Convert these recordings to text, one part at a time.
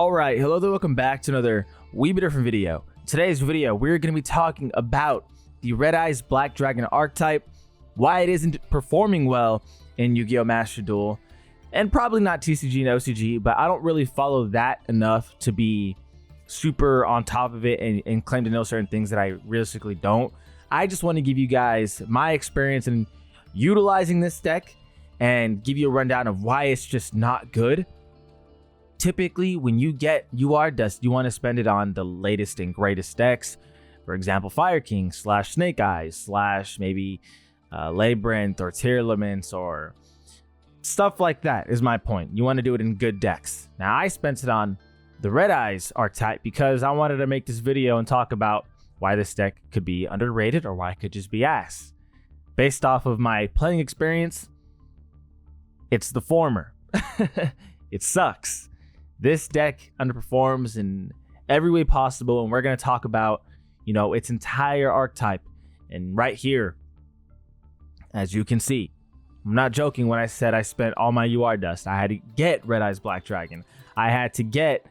Alright, hello there, welcome back to another wee bit different video. Today's video, we're going to be talking about the Red Eyes Black Dragon Archetype, why it isn't performing well in Yu-Gi-Oh! Master Duel, and probably not TCG and OCG, but I don't really follow that enough to be super on top of it and claim to know certain things that I realistically don't. I just want to give you guys my experience in utilizing this deck and give you a rundown of why it's just not good. Typically, when you get UR Dust, you want to spend it on the latest and greatest decks. For example, Fire King / Snake Eyes / maybe Labyrinth or Tearlaments or stuff like that is my point. You want to do it in good decks. Now, I spent it on the Red Eyes archetype because I wanted to make this video and talk about why this deck could be underrated or why it could just be ass. Based off of my playing experience, it's the former. It sucks. This deck underperforms in every way possible, and we're going to talk about, its entire archetype. And right here, as you can see, I'm not joking when I said I spent all my UR Dust. I had to get Red Eyes Black Dragon. I had to get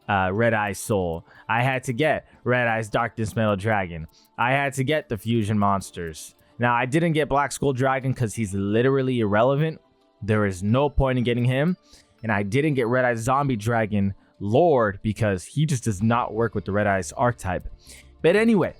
Red Eyes Soul. I had to get Red Eyes Darkness Metal Dragon. I had to get the Fusion Monsters. Now, I didn't get Black Skull Dragon because he's literally irrelevant. There is no point in getting him. And I didn't get Red Eyes Zombie Dragon Lord because he just does not work with the Red Eyes archetype. But anyway,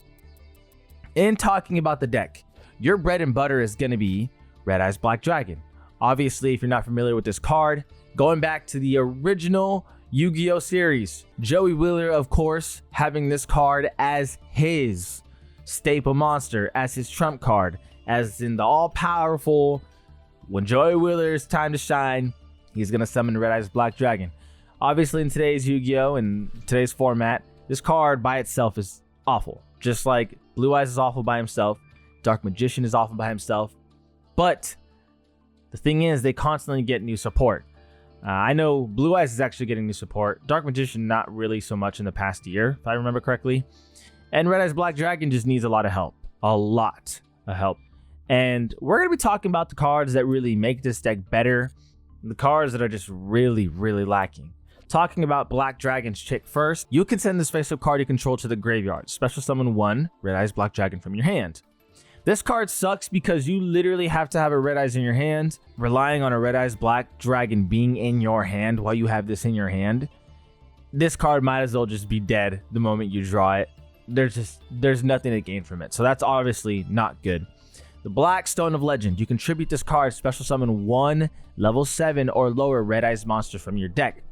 in talking about the deck, your bread and butter is going to be Red Eyes Black Dragon. Obviously, if you're not familiar with this card, going back to the original Yu-Gi-Oh! Series, Joey Wheeler, of course, having this card as his staple monster, as his trump card, as in the all-powerful, when Joey Wheeler's time to shine, he's going to summon Red Eyes Black Dragon. Obviously, in today's Yu-Gi-Oh! And today's format, this card by itself is awful. Just like Blue Eyes is awful by himself, Dark Magician is awful by himself. But the thing is, they constantly get new support. I know Blue Eyes is actually getting new support. Dark Magician, not really so much in the past year, if I remember correctly. And Red Eyes Black Dragon just needs a lot of help. A lot of help. And we're going to be talking about the cards that really make this deck better. The cards that are just really, really lacking. Talking about Black Dragon's chick first, you can send this face-up card you control to the graveyard. Special summon 1 Red Eyes Black Dragon from your hand. This card sucks because you literally have to have a Red Eyes in your hand. Relying on a Red Eyes Black Dragon being in your hand while you have this in your hand. This card might as well just be dead the moment you draw it. There's nothing to gain from it. So that's obviously not good. The Black Stone of Legend. You contribute this card, special summon 1 level 7 or lower Red Eyes monster from your deck.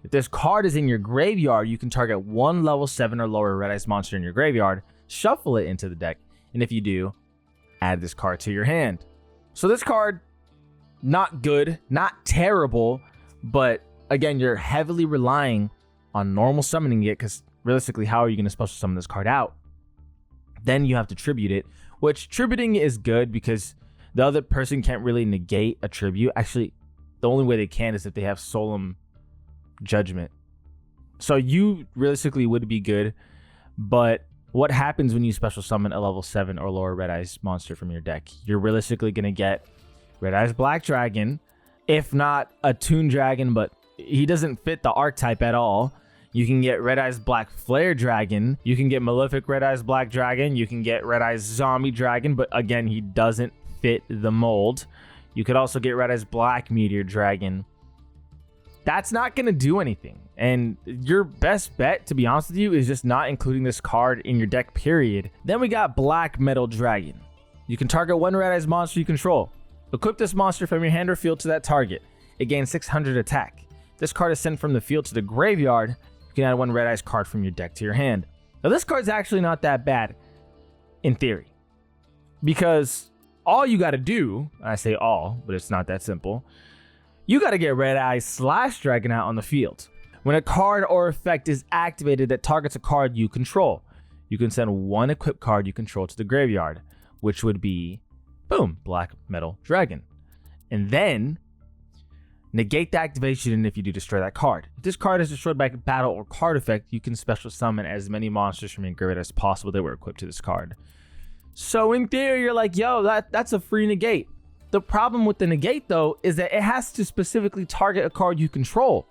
If this card is in your graveyard, you can target 1 level 7 or lower Red Eyes monster in your graveyard, shuffle it into the deck, and if you do, add this card to your hand. So this card, not good, not terrible, but again, you're heavily relying on normal summoning it, because realistically, how are you going to special summon this card out? Then you have to tribute it, which tributing is good because the other person can't really negate a tribute. Actually, the only way they can is if they have Solemn Judgment. So you realistically would be good, but what happens when you special summon a level 7 or lower Red Eyes monster from your deck? You're realistically going to get Red Eyes Black Dragon, if not a Toon Dragon, but he doesn't fit the archetype at all. You can get Red Eyes Black Flare Dragon. You can get Malefic Red Eyes Black Dragon. You can get Red Eyes Zombie Dragon, but again, he doesn't fit the mold. You could also get Red Eyes Black Meteor Dragon. That's not going to do anything. And your best bet, to be honest with you, is just not including this card in your deck, period. Then we got Black Metal Dragon. You can target 1 Red Eyes monster you control. Equip this monster from your hand or field to that target. It gains 600 attack. This card is sent from the field to the graveyard. You can add 1 Red Eyes card from your deck to your hand. Now this card's actually not that bad in theory, because all you got to do, I say all, but it's not that simple, you got to get Red Eyes / Dragon out on the field. When a card or effect is activated that targets a card you control, you can send 1 equipped card you control to the graveyard, which would be, boom, Black Metal Dragon. And then negate the activation, and if you do, destroy that card. If this card is destroyed by a battle or card effect, you can special summon as many monsters from your graveyard as possible that were equipped to this card. So in theory, you're like, yo, that's a free negate. The problem with the negate, though, is that it has to specifically target a card you control.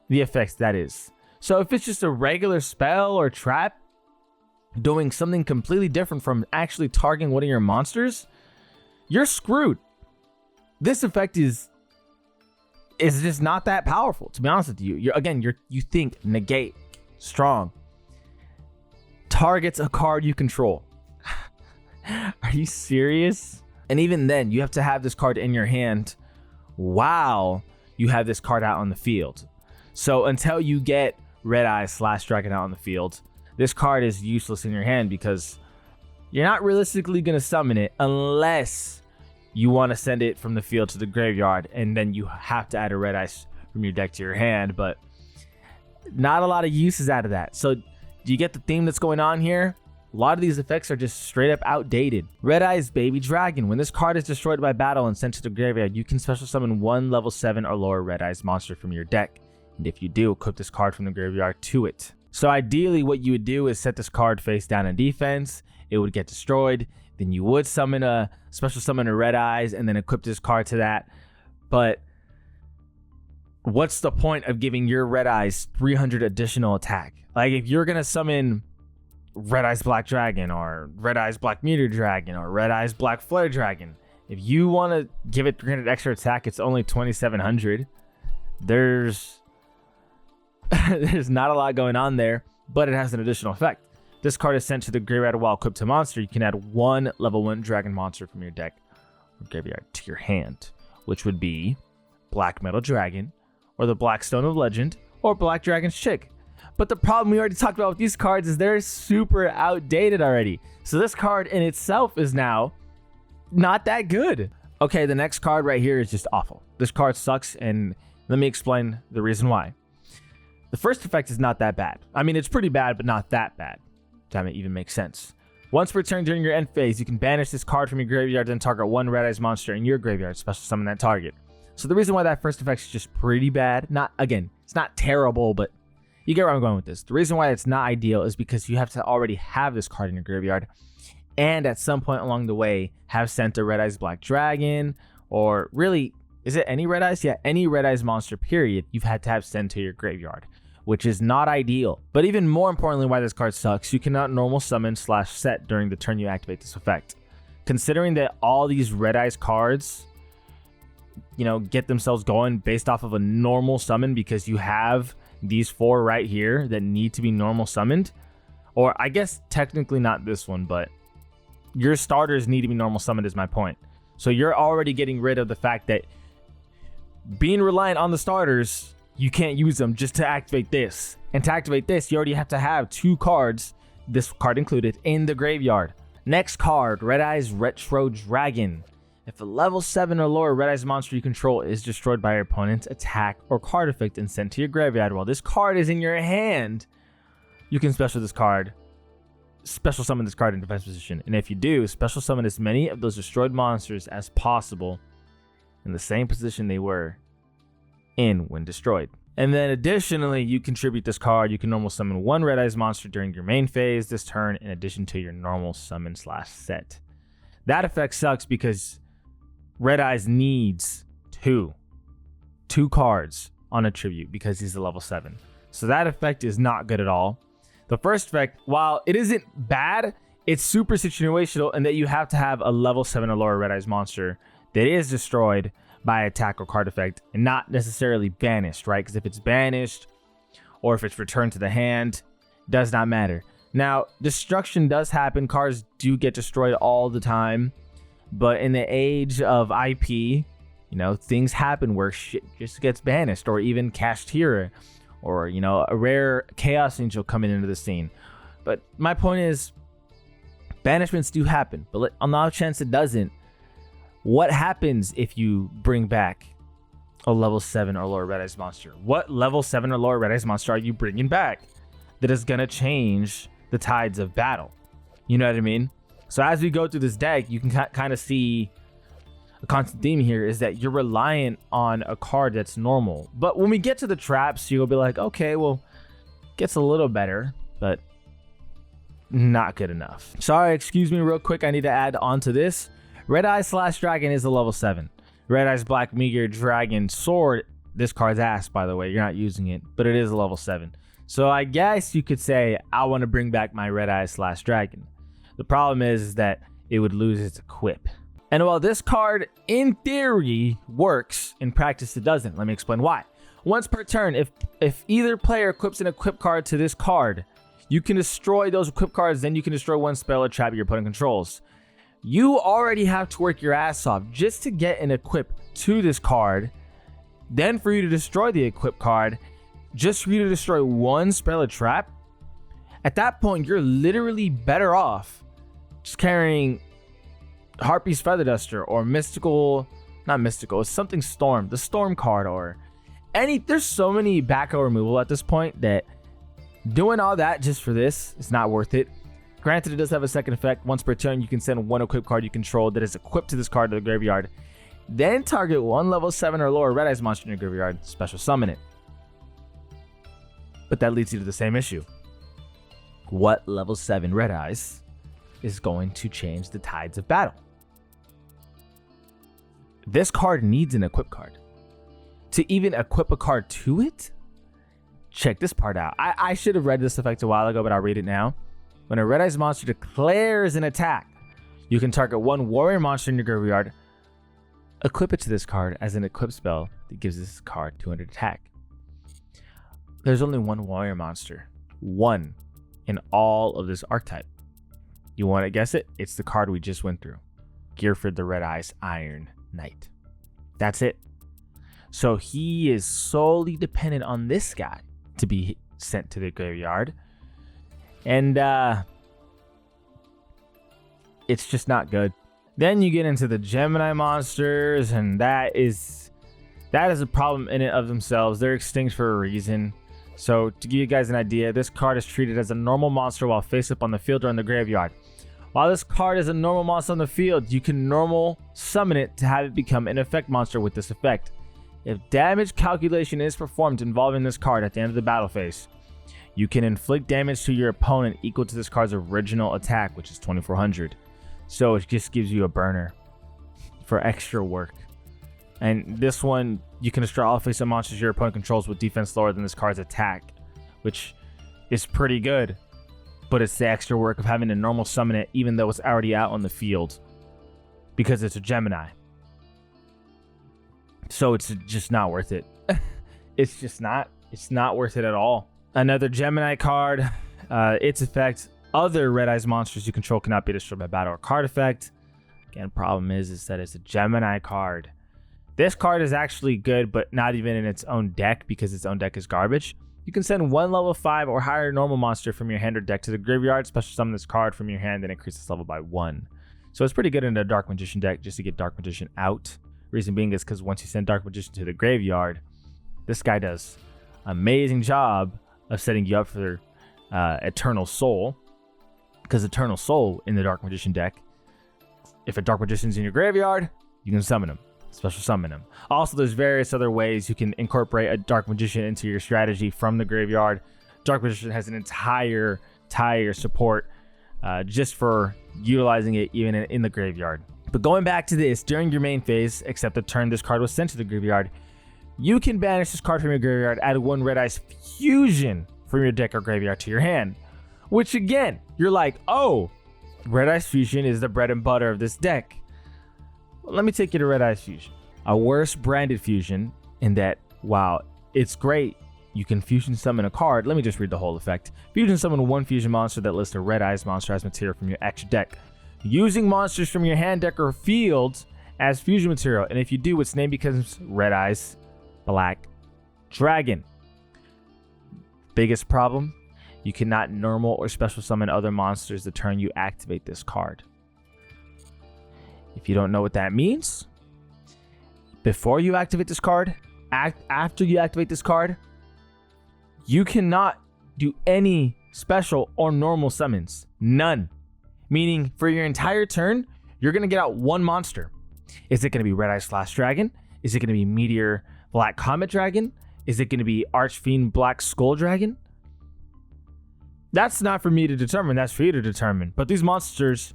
the effects, that is. So if it's just a regular spell or trap doing something completely different from actually targeting one of your monsters, you're screwed. This effect is just not that powerful, to be honest with you. You think negate, strong, targets a card you control. Are you serious? And even then, you have to have this card in your hand while you have this card out on the field. So until you get Red Eyes / Dragon out on the field, this card is useless in your hand because you're not realistically going to summon it unless you want to send it from the field to the graveyard, and then you have to add a Red Eyes from your deck to your hand, but not a lot of uses out of that. So do you get the theme that's going on here? A lot of these effects are just straight up outdated. Red Eyes Baby Dragon. When this card is destroyed by battle and sent to the graveyard, you can special summon one level 7 or lower Red Eyes monster from your deck. And if you do, equip this card from the graveyard to it. So ideally what you would do is set this card face down in defense. It would get destroyed. Then you would special summon a Red Eyes and then equip this card to that. But what's the point of giving your Red Eyes 300 additional attack? Like if you're going to summon Red Eyes Black Dragon or Red Eyes Black Meteor Dragon or Red Eyes Black Flare Dragon, if you want to give it 300 extra attack, it's only 2,700. There's not a lot going on there, but it has an additional effect. This card is sent to the graveyard while equipped to monster. You can add one level 1 dragon monster from your deck or graveyard to your hand, which would be Black Metal Dragon or the Black Stone of Legend or Black Dragon's Chick. But the problem we already talked about with these cards is they're super outdated already. So this card in itself is now not that good. Okay, the next card right here is just awful. This card sucks, and let me explain the reason why. The first effect is not that bad. I mean, it's pretty bad, but not that bad. Damn, it even makes sense. Once returned during your end phase, you can banish this card from your graveyard and target one Red Eyes monster in your graveyard, special summon that target. So the reason why that first effect is just pretty bad, it's not terrible, but you get where I'm going with this. The reason why it's not ideal is because you have to already have this card in your graveyard, and at some point along the way, have sent a Red Eyes Black Dragon, or really, is it any Red Eyes? Yeah, any Red Eyes monster, period, you've had to have sent to your graveyard, which is not ideal. But even more importantly, why this card sucks, you cannot normal summon / set during the turn you activate this effect. Considering that all these Red Eyes cards, get themselves going based off of a normal summon because you have these 4 right here that need to be normal summoned, or I guess technically not this one, but your starters need to be normal summoned is my point. So you're already getting rid of the fact that being reliant on the starters, you can't use them just to activate this. And to activate this, you already have to have 2 cards, this card included, in the graveyard. Next card, Red Eyes Retro Dragon. If a level 7 or lower Red Eyes monster you control is destroyed by your opponent's attack or card effect and sent to your graveyard while this card is in your hand, you can special summon this card in defense position. And if you do, special summon as many of those destroyed monsters as possible in the same position they were in when destroyed. And then additionally, you contribute this card. You can normal summon 1 Red Eyes monster during your main phase this turn in addition to your normal summon / set. That effect sucks because Red Eyes needs 2 cards on a tribute because he's a level 7. So that effect is not good at all. The first effect, while it isn't bad, it's super situational in that you have to have a level 7 or lower Red Eyes monster that is destroyed by attack or card effect and not necessarily banished, right? Because if it's banished or if it's returned to the hand, does not matter. Now, destruction does happen. Cards do get destroyed all the time. But in the age of IP, things happen where shit just gets banished, or even Kashtira, or, a rare Chaos Angel coming into the scene. But my point is, banishments do happen. But on the off chance it doesn't, what happens if you bring back a level 7 or lower Red Eyes monster? What level 7 or lower Red Eyes monster are you bringing back that is going to change the tides of battle? You know what I mean? So as we go through this deck, you can kind of see a constant theme here is that you're reliant on a card that's normal. But when we get to the traps, you'll be like, okay, well, gets a little better, but not good enough. Sorry, excuse me real quick. I need to add on to this. Red Eyes / Dragon is a level 7. Red Eyes Black Meteor Dragon Sword this card's ass, by the way. You're not using it, but it is a level 7. So I guess you could say I want to bring back my Red Eyes / Dragon. The problem is that it would lose its equip. And while this card in theory works, in practice it doesn't. Let me explain why. Once per turn, if either player equips an equip card to this card, you can destroy those equip cards, then you can destroy one spell or trap your opponent controls. You already have to work your ass off just to get an equip to this card, then for you to destroy the equip card, just for you to destroy one spell or trap. At that point, you're literally better off just carrying Harpy's Feather Duster or not mystical, it's something Storm, the Storm card, or there's so many back-row removal at this point that doing all that just for this is not worth it. Granted, it does have a second effect. Once per turn, you can send one equip card you control that is equipped to this card to the graveyard. Then target one level 7 or lower Red Eyes monster in your graveyard, special summon it. But that leads you to the same issue. What level 7 Red Eyes is going to change the tides of battle? This card needs an equip card. To even equip a card to it? Check this part out. I should have read this effect a while ago, but I'll read it now. When a Red Eyes monster declares an attack, you can target one warrior monster in your graveyard, equip it to this card as an equip spell that gives this card 200 attack. There's only one warrior monster. One in all of this archetype. You want to guess it? It's the card we just went through. Gearford the Red Eyes Iron Knight. That's it. So he is solely dependent on this guy to be sent to the graveyard. And it's just not good. Then you get into the Gemini monsters, and that is a problem in and of themselves. They're extinct for a reason. So to give you guys an idea, this card is treated as a normal monster while face up on the field or in the graveyard. While this card is a normal monster on the field, you can normal summon it to have it become an effect monster with this effect. If damage calculation is performed involving this card at the end of the battle phase, you can inflict damage to your opponent equal to this card's original attack, which is 2400. So it just gives you a burner for extra work. And this one, you can destroy all face-up monsters your opponent controls with defense lower than this card's attack, which is pretty good. But it's the extra work of having to normal summon it even though it's already out on the field, because it's a Gemini. So it's just not worth it. It's not worth it at all. Another Gemini card, its effect, other Red Eyes monsters you control cannot be destroyed by battle or card effect. Again, problem is that it's a Gemini card. This card is actually good, but not even in its own deck because its own deck is garbage. You can send one level 5 or higher normal monster from your hand or deck to the graveyard, special summon this card from your hand, and increase its level by 1. So it's pretty good in a Dark Magician deck just to get Dark Magician out. Reason being is because once you send Dark Magician to the graveyard, this guy does an amazing job of setting you up for Eternal Soul. Because Eternal Soul in the Dark Magician deck, if a Dark Magician's in your graveyard, you can summon him. Special summon him. Also, there's various other ways you can incorporate a Dark Magician into your strategy from the graveyard. Dark Magician has an entire support just for utilizing it even in the graveyard. But going back to this, during your main phase, except the turn this card was sent to the graveyard, you can banish this card from your graveyard, add one Red Eyes Fusion from your deck or graveyard to your hand. Which again, you're like, oh, Red Eyes Fusion is the bread and butter of this deck. Well, let me take you to Red Eyes Fusion. A worse branded fusion in that, wow, it's great. You can fusion summon a card. Let me just read the whole effect. Fusion summon one fusion monster that lists a Red Eyes monster as material from your extra deck. Using monsters from your hand, deck, or field as fusion material. And if you do, its name becomes Red Eyes Black Dragon. Biggest problem? You cannot normal or special summon other monsters the turn you activate this card. If you don't know what that means, before you activate this card, after you activate this card, you cannot do any special or normal summons. None. Meaning for your entire turn, you're going to get out one monster. Is it going to be Red Eyes / Dragon? Is it going to be Meteor Black Comet Dragon? Is it going to be Archfiend Black Skull Dragon? That's not for me to determine. That's for you to determine. But these monsters,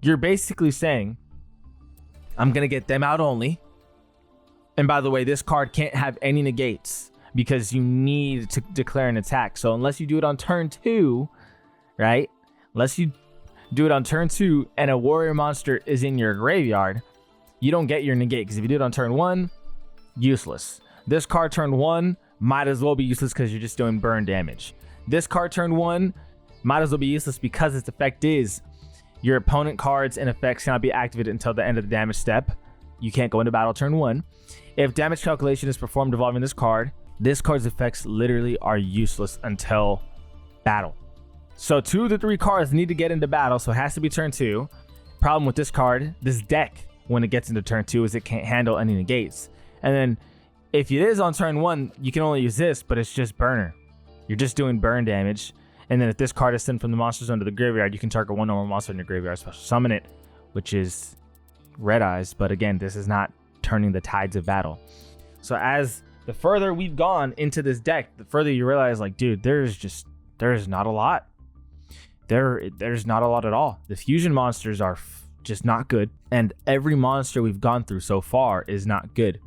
you're basically saying, I'm going to get them out only. And by the way, this card can't have any negates because you need to declare an attack. So unless you do it on turn 2, right? Unless you do it on turn 2 and a warrior monster is in your graveyard, you don't get your negate, because if you do it on turn 1, useless. This card turn 1 might as well be useless because you're just doing burn damage. This card turn 1 might as well be useless because its effect is your opponent cards and effects cannot be activated until the end of the damage step. You can't go into battle turn 1. If damage calculation is performed involving this card's effects literally are useless until battle. So 2 of the 3 cards need to get into battle, so it has to be turn 2. Problem with this card, this deck, when it gets into turn 2, is it can't handle any negates. And then if it is on turn 1, you can only use this, but it's just burner. You're just doing burn damage. And then if this card is sent from the monster zone to the graveyard, you can target one normal monster in your graveyard, special summon it, which is Red Eyes. But again, this is not turning the tides of battle. So as the further we've gone into this deck, the further you realize, like, dude, there's not a lot. There's not a lot at all. The fusion monsters are just not good. And every monster we've gone through so far is not good.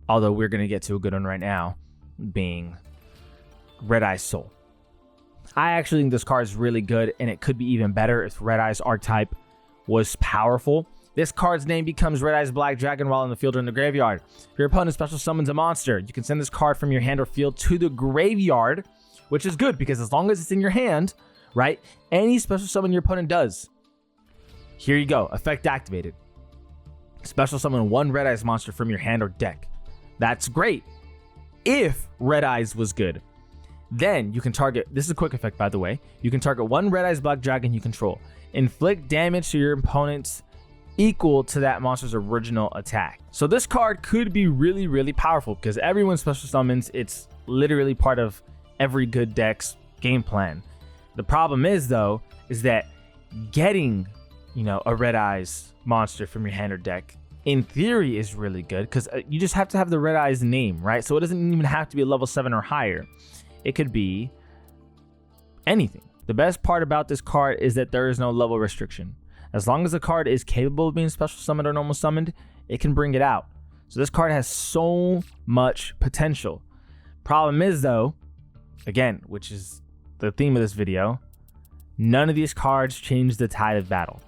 Although we're going to get to a good one right now, being Red Eyes Soul. I actually think this card is really good, and it could be even better if Red Eyes Archetype was powerful. This card's name becomes Red Eyes Black Dragon while in the field or in the graveyard. If your opponent special summons a monster, you can send this card from your hand or field to the graveyard, which is good because as long as it's in your hand, right, any special summon your opponent does. Here you go, effect activated. Special summon 1 Red Eyes monster from your hand or deck. That's great if Red Eyes was good. Then you can target, this is a quick effect by the way, you can target 1 Red Eyes Black Dragon you control. Inflict damage to your opponents equal to that monster's original attack. So this card could be really, really powerful because everyone special summons. It's literally part of every good deck's game plan. The problem is though, is that getting, a Red Eyes monster from your hand or deck in theory is really good because you just have to have the Red Eyes name, right? So it doesn't even have to be a level 7 or higher. It could be anything. The best part about this card is that there is no level restriction. As long as the card is capable of being special summoned or normal summoned, it can bring it out. So this card has so much potential. Problem is though, again, which is the theme of this video, none of these cards change the tide of battle.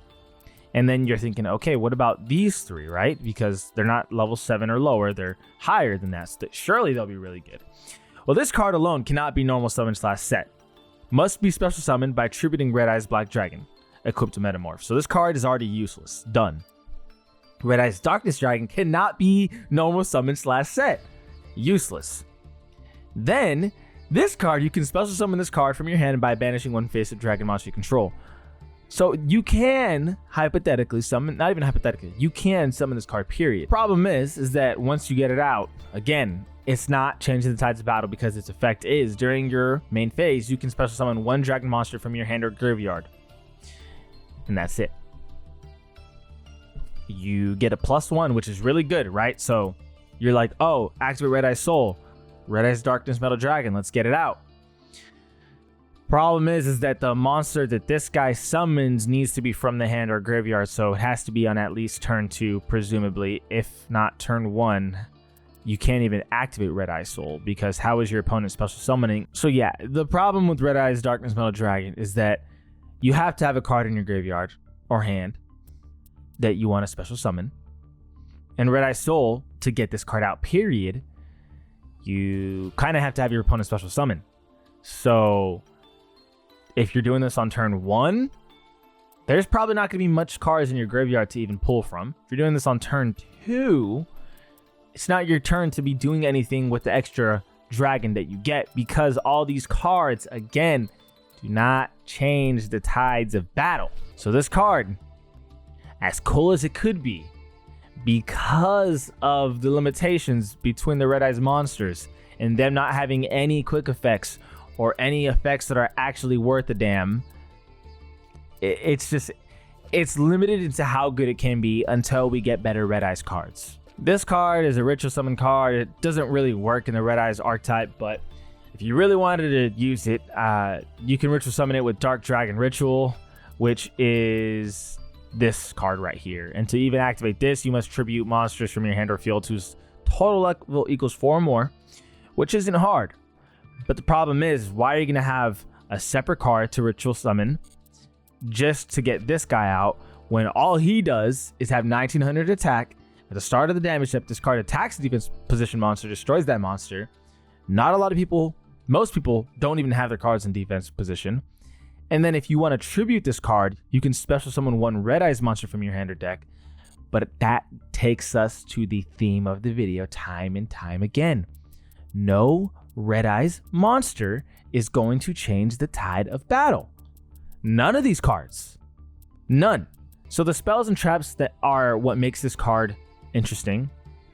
And then you're thinking, okay, what about these 3, right? Because they're not level 7 or lower, they're higher than that. So surely they'll be really good. Well, this card alone cannot be normal summon / set. Must be special summoned by attributing Red Eyes Black Dragon, equipped to Metamorph. So this card is already useless. Done. Red Eyes Darkness Dragon cannot be normal summon / set. Useless. Then, this card, you can special summon this card from your hand by banishing 1 face-up dragon monster you control. So you can hypothetically summon, not even hypothetically, you can summon this card, period. Problem is that once you get it out, again, it's not changing the tides of battle because its effect is during your main phase, you can special summon 1 dragon monster from your hand or graveyard. And that's it. You get a +1, which is really good, right? So you're like, oh, activate Red Eyes Soul, Red Eyes Darkness Metal Dragon, let's get it out. Problem is that the monster that this guy summons needs to be from the hand or graveyard, so it has to be on at least turn 2, presumably. If not turn 1, you can't even activate Red Eyes Soul, because how is your opponent special summoning? So yeah, the problem with Red Eyes Darkness Metal Dragon is that you have to have a card in your graveyard or hand that you want to special summon. And Red Eyes Soul, to get this card out, period, you kind of have to have your opponent special summon. So if you're doing this on turn 1, there's probably not going to be much cards in your graveyard to even pull from. If you're doing this on turn 2, it's not your turn to be doing anything with the extra dragon that you get, because all these cards, again, do not change the tides of battle. So this card, as cool as it could be, because of the limitations between the Red Eyes monsters and them not having any quick effects or any effects that are actually worth a damn, it's limited into how good it can be until we get better Red Eyes cards. This card is a ritual summon card. It doesn't really work in the Red Eyes archetype, but if you really wanted to use it, you can ritual summon it with Dark Dragon Ritual, which is this card right here. And to even activate this, you must tribute monsters from your hand or field whose total level equals 4 or more, which isn't hard. But the problem is, why are you going to have a separate card to ritual summon just to get this guy out when all he does is have 1900 attack? At the start of the damage step, this card attacks the defense position monster, destroys that monster. Not a lot of people, most people don't even have their cards in defense position. And then if you want to tribute this card, you can special summon 1 Red Eyes monster from your hand or deck. But that takes us to the theme of the video time and time again. No Red Eyes monster is going to change the tide of battle. None of these cards. None. So the spells and traps that are what makes this card interesting,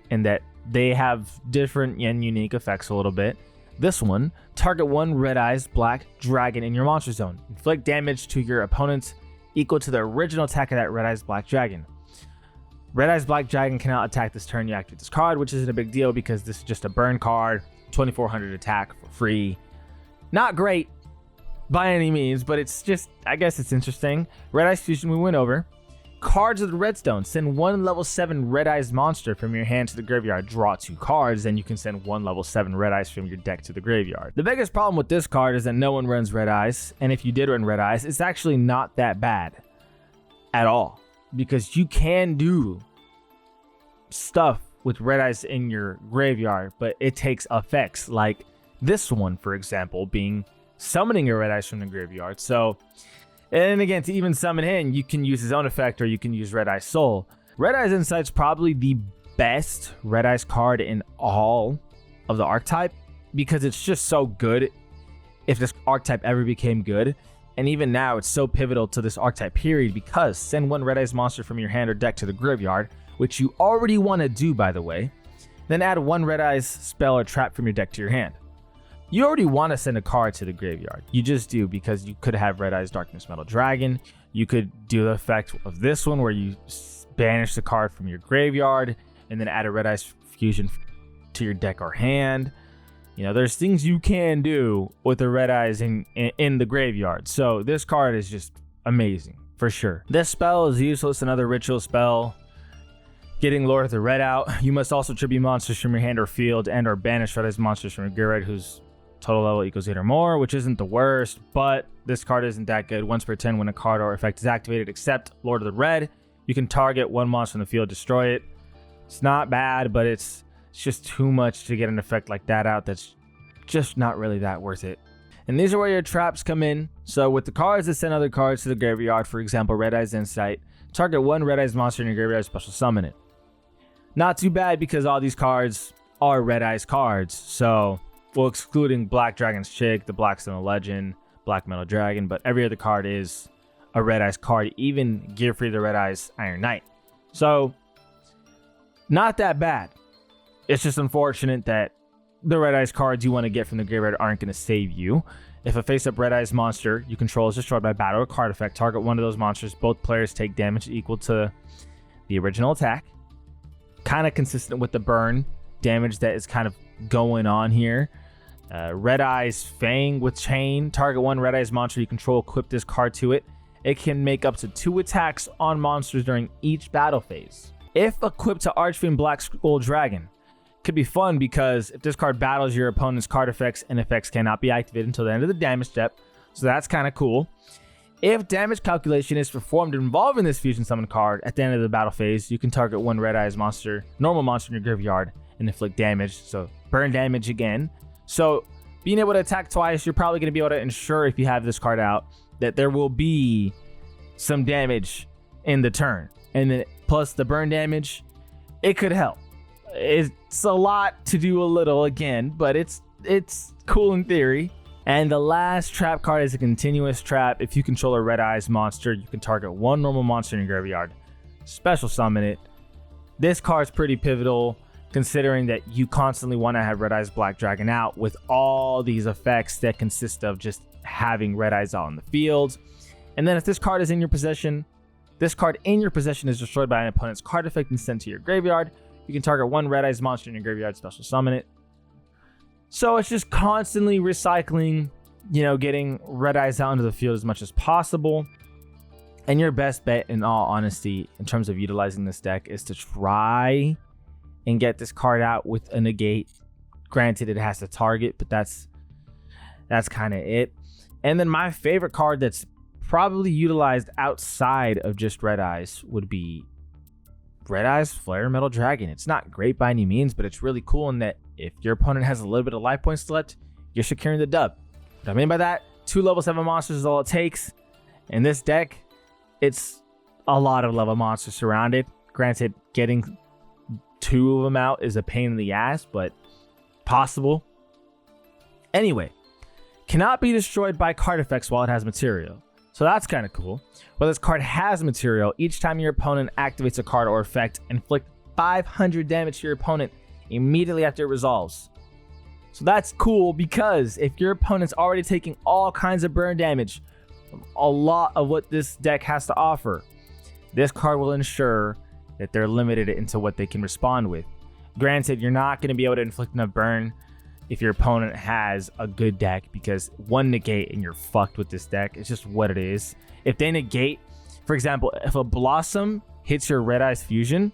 and that they have different and unique effects a little bit. This one, target 1 Red Eyes Black Dragon in your monster zone. Inflict damage to your opponents equal to the original attack of that Red Eyes Black Dragon. Red Eyes Black Dragon cannot attack this turn you activate this card, which isn't a big deal because this is just a burn card. 2400 attack for free. Not great by any means, but it's just, I guess it's interesting. Red Eyes Fusion we went over. Cards of the Redstone. Send 1 level 7 Red Eyes monster from your hand to the graveyard. Draw 2 cards. Then you can send 1 level 7 Red Eyes from your deck to the graveyard. The biggest problem with this card is that no one runs Red Eyes. And if you did run Red Eyes, it's actually not that bad at all. Because you can do stuff with Red Eyes in your graveyard. But it takes effects like this one, for example, being summoning your Red Eyes from the graveyard. So... and again, to even summon him, you can use his own effect or you can use Red Eyes Soul. Red Eyes Insight's probably the best Red Eyes card in all of the archetype because it's just so good if this archetype ever became good. And even now, it's so pivotal to this archetype period because send 1 Red Eyes monster from your hand or deck to the graveyard, which you already want to do, by the way. Then add 1 Red Eyes spell or trap from your deck to your hand. You already want to send a card to the graveyard. You just do because you could have Red Eyes Darkness Metal Dragon. You could do the effect of this one where you banish the card from your graveyard and then add a Red Eyes Fusion to your deck or hand. You know, there's things you can do with the Red Eyes in the graveyard. So this card is just amazing for sure. This spell is useless. Another ritual spell. Getting Lord of the Red out. You must also tribute monsters from your hand or field and or banish Red Eyes monsters from your graveyard whose total level equals 8 or more, which isn't the worst, but this card isn't that good. Once per turn, when a card or effect is activated, except Lord of the Red, you can target 1 monster in the field, destroy it. It's not bad, but it's just too much to get an effect like that out. That's just not really that worth it. And these are where your traps come in. So with the cards that send other cards to the graveyard, for example, Red Eyes Insight, target 1 Red Eyes monster in your graveyard, special summon it. Not too bad because all these cards are Red Eyes cards, so... well, excluding Black Dragon's Chick, the Blackstone Legend, Black Metal Dragon, but every other card is a Red Eyes card, even Gearfree the Red Eyes Iron Knight. So, not that bad. It's just unfortunate that the Red Eyes cards you want to get from the graveyard aren't going to save you. If a face-up Red Eyes monster you control is destroyed by battle or card effect, target 1 of those monsters. Both players take damage equal to the original attack. Kind of consistent with the burn damage that is kind of going on here. Red Eyes Fang with Chain. Target 1 Red Eyes monster you control. Equip this card to it. It can make up to 2 attacks on monsters during each battle phase. If equipped to Archfiend Black Skull Dragon, could be fun because if this card battles, your opponent's card effects and effects cannot be activated until the end of the damage step. So that's kind of cool. If damage calculation is performed involving this fusion summon card at the end of the battle phase, you can target 1 Red Eyes monster, normal monster in your graveyard, and inflict damage. So burn damage again. So being able to attack twice, you're probably going to be able to ensure if you have this card out that there will be some damage in the turn. And then plus the burn damage, it could help. It's a lot to do a little again, but it's cool in theory. And the last trap card is a continuous trap. If you control a Red Eyes monster, you can target 1 normal monster in your graveyard, special summon it. This card's pretty pivotal, considering that you constantly want to have Red Eyes Black Dragon out with all these effects that consist of just having Red Eyes out in the field. And then if this card is in your possession, this card in your possession is destroyed by an opponent's card effect and sent to your graveyard. You can target 1 Red Eyes monster in your graveyard, special summon it. So it's just constantly recycling, getting Red Eyes out into the field as much as possible. And your best bet, in all honesty, in terms of utilizing this deck, is to try and get this card out with a negate. Granted, it has to target, but that's kind of it. And then my favorite card that's probably utilized outside of just Red Eyes would be Red Eyes Flare Metal Dragon. It's not great by any means, but it's really cool in that if your opponent has a little bit of life points left, you're securing the dub. What I mean by that, 2 level 7 monsters is all it takes. In this deck, it's a lot of level monsters surrounded. Granted, getting 2 of them out is a pain in the ass, but possible. Anyway, cannot be destroyed by card effects while it has material. So that's kind of cool. While this card has material, each time your opponent activates a card or effect, inflict 500 damage to your opponent immediately after it resolves. So that's cool because if your opponent's already taking all kinds of burn damage from a lot of what this deck has to offer, this card will ensure that they're limited into what they can respond with. Granted, you're not going to be able to inflict enough burn if your opponent has a good deck, because one negate and you're fucked with this deck. It's just what it is. If they negate, for example, if a Blossom hits your Red Eyes Fusion,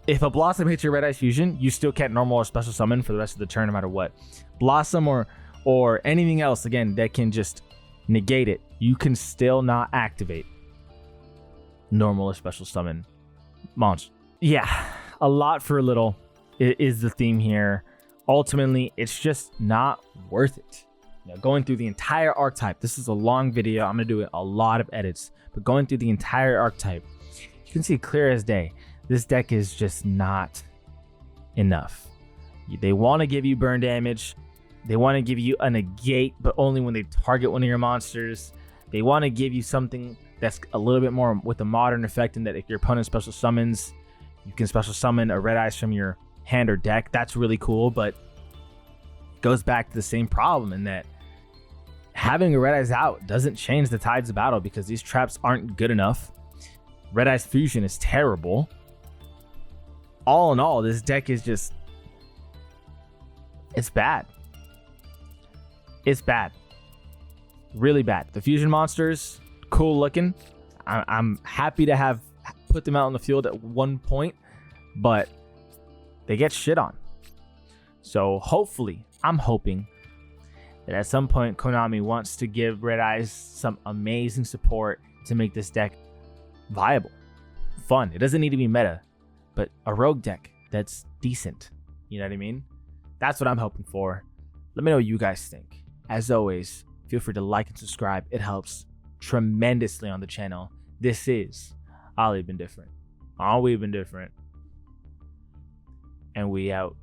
if a Blossom hits your Red Eyes Fusion, you still can't normal or special summon for the rest of the turn no matter what. Blossom or anything else, again, that can just negate it, you can still not activate normal or special summon monster. Yeah, a lot for a little is the theme here. Ultimately, it's just not worth it. Now, going through the entire archetype, this is a long video. I'm going to do a lot of edits, but going through the entire archetype, you can see clear as day. This deck is just not enough. They want to give you burn damage. They want to give you a negate, but only when they target one of your monsters. They want to give you something that's a little bit more with a modern effect, in that if your opponent special summons, you can special summon a Red Eyes from your hand or deck. That's really cool, but it goes back to the same problem in that having a Red Eyes out doesn't change the tides of battle because these traps aren't good enough. Red Eyes Fusion is terrible. All in all, this deck is just, it's bad. It's bad. Really bad. The fusion monsters, cool looking. I'm happy to have put them out on the field at one point, but they get shit on. So hopefully, I'm hoping that at some point Konami wants to give Red Eyes some amazing support to make this deck viable, fun. It doesn't need to be meta, but a rogue deck that's decent. You know what I mean? That's what I'm hoping for. Let me know what you guys think. As always, feel free to like and subscribe. It helps tremendously on the channel. This is All We've Been Different. All We've Been Different. And we out.